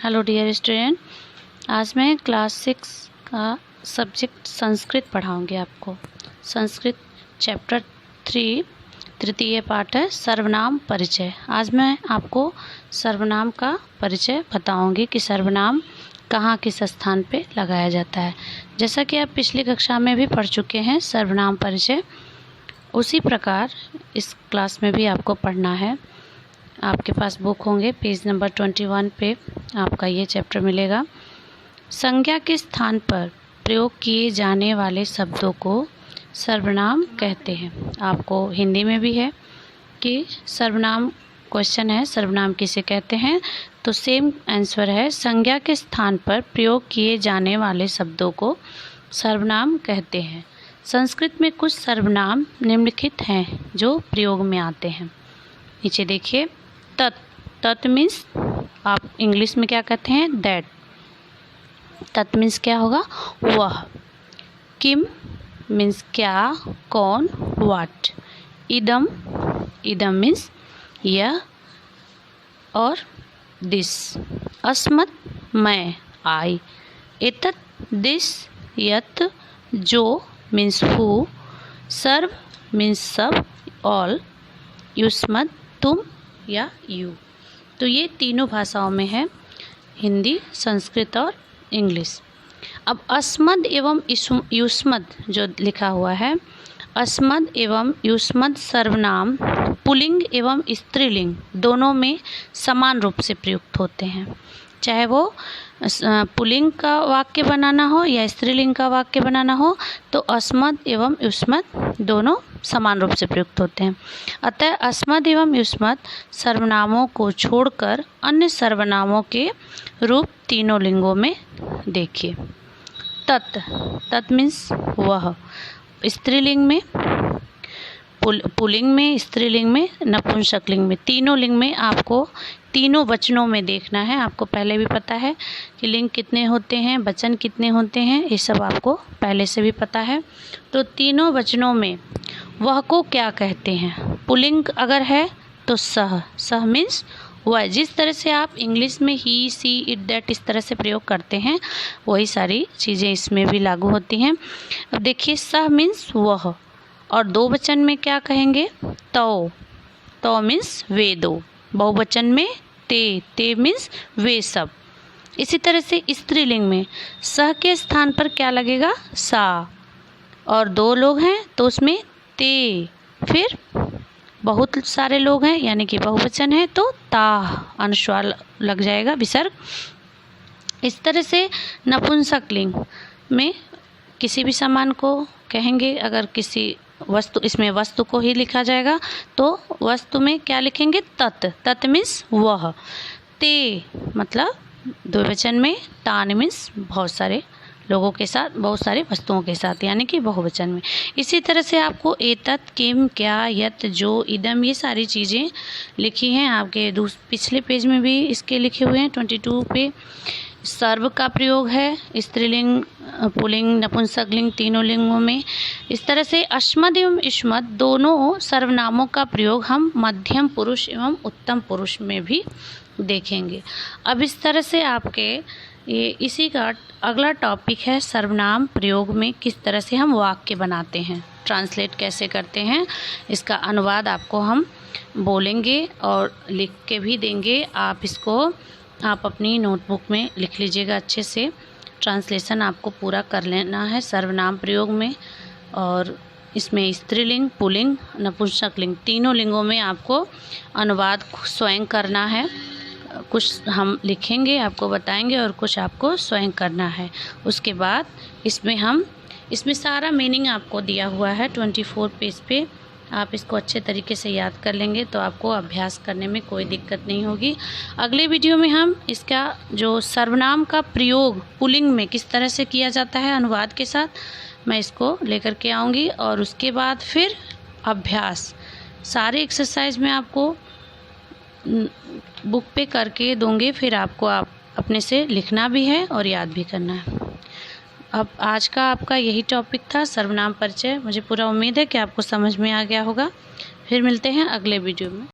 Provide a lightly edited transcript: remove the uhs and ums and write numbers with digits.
Hello dear student, आज मैं class 6 का सब्जेक्ट संस्कृत पढ़ाऊंगी आपको। संस्कृत चैप्टर 3 तृतीय पाठ है सर्वनाम परिचय। आज मैं आपको सर्वनाम का परिचय बताऊंगी कि सर्वनाम कहाँ किस स्थान पे लगाया जाता है। जैसा कि आप पिछली कक्षा में भी पढ़ चुके हैं सर्वनाम परिचय, उसी प्रकार इस क्लास में भी आपको पढ़ना है। आपके पास बुक होंगे, पेज नंबर 21 पे आपका ये चैप्टर मिलेगा। संज्ञा के स्थान पर प्रयोग किए जाने वाले शब्दों को सर्वनाम कहते हैं। आपको हिंदी में भी है कि सर्वनाम क्वेश्चन है, सर्वनाम किसे कहते हैं, तो सेम आंसर है संज्ञा के स्थान पर प्रयोग किए जाने वाले शब्दों को सर्वनाम कहते हैं। संस्कृत में कुछ सर्वनाम निम्नलिखित हैं जो प्रयोग में आते हैं। नीचे देखिए, तत् मीन्स आप इंग्लिश में क्या कहते हैं, दैट। तत् मीन्स क्या होगा, वह। किम मीन्स क्या, कौन, व्हाट। इदम मीन्स यह और दिस। अस्मत् मैं, आई। एतत् दिस, यत् जो मीन्स हु। सर्व मीन्स सब, ऑल। युष्मत् तुम या यू। तो ये तीनों भाषाओं में है, हिंदी, संस्कृत और इंग्लिश। अब अस्मद् एवं युष्मद् जो लिखा हुआ है, अस्मद् एवं युष्मद् सर्वनाम पुल्लिंग एवं स्त्रीलिंग दोनों में समान रूप से प्रयुक्त होते हैं। चाहे वो पुल्लिंग का वाक्य बनाना हो या स्त्रीलिंग का वाक्य बनाना हो, तो अस्मद् एवं युष्मद् दोनों समान रूप से प्रयुक्त होते हैं। अतः अस्मद् एवं युष्मद् सर्वनामों को छोड़कर अन्य सर्वनामों के रूप तीनों लिंगों में देखिए। तत् मीन्स वह, स्त्रीलिंग में, पुल्लिंग में, स्त्रीलिंग में, नपुंसकलिंग में, तीनों लिंग में आपको तीनों वचनों में देखना है। आपको पहले भी पता है कि लिंग कितने होते हैं, वचन कितने होते हैं, ये सब आपको पहले से भी पता है। तो तीनों वचनों में वह को क्या कहते हैं। पुल्लिंग अगर है तो सह मीन्स वह। जिस तरह से आप इंग्लिश में ही, सी, इट, दैट इस तरह से प्रयोग करते हैं, वही सारी चीज़ें इसमें भी लागू होती हैं। अब देखिए, सह मीन्स वह, और दो वचन में क्या कहेंगे, तो मीन्स वे दो। बहुवचन में ते मीन्स वे सब। इसी तरह से स्त्रीलिंग में सह के स्थान पर क्या लगेगा, सा, और दो लोग हैं तो उसमें ते। फिर बहुत सारे लोग हैं यानी कि बहुवचन है तो ता, अनुस्वार लग जाएगा, विसर्ग। इस तरह से नपुंसकलिंग में किसी भी सामान को कहेंगे, अगर किसी वस्तु, इसमें वस्तु को ही लिखा जाएगा तो वस्तु में क्या लिखेंगे, तत् मीन्स वह। ते मतलब द्विवचन में, तान मीन्स बहुत सारे लोगों के साथ, बहुत सारे वस्तुओं के साथ, यानी कि बहुवचन में। इसी तरह से आपको एतत्, किम, क्या, यत्, जो, इदम, ये सारी चीज़ें लिखी हैं आपके पिछले पेज में भी इसके लिखे हुए हैं 22 पे। सर्व का प्रयोग है स्त्रीलिंग, पुल्लिंग, नपुंसकलिंग तीनों लिंगों में। इस तरह से अस्मद् एवं युष्मद् दोनों सर्वनामों का प्रयोग हम मध्यम पुरुष एवं उत्तम पुरुष में भी देखेंगे। अब इस तरह से आपके ये इसी का अगला टॉपिक है सर्वनाम प्रयोग में किस तरह से हम वाक्य बनाते हैं, ट्रांसलेट कैसे करते हैं, इसका अनुवाद आपको हम बोलेंगे और लिख के भी देंगे। आप अपनी नोटबुक में लिख लीजिएगा अच्छे से। ट्रांसलेशन आपको पूरा कर लेना है सर्वनाम प्रयोग में, और इसमें स्त्रीलिंग, पुल्लिंग, नपुंसकलिंग तीनों लिंगों में आपको अनुवाद स्वयं करना है। कुछ हम लिखेंगे, आपको बताएंगे, और कुछ आपको स्वयं करना है। उसके बाद इसमें सारा मीनिंग आपको दिया हुआ है 24 पेज पे। आप इसको अच्छे तरीके से याद कर लेंगे तो आपको अभ्यास करने में कोई दिक्कत नहीं होगी। अगले वीडियो में हम इसका जो सर्वनाम का प्रयोग पुल्लिंग में किस तरह से किया जाता है अनुवाद के साथ, मैं इसको लेकर के आऊँगी। और उसके बाद फिर अभ्यास, सारे एक्सरसाइज में आपको बुक पे करके दूँगी, फिर आपको अपने से लिखना भी है और याद भी करना है। अब आज का आपका यही टॉपिक था, सर्वनाम परिचय। मुझे पूरा उम्मीद है कि आपको समझ में आ गया होगा। फिर मिलते हैं अगले वीडियो में।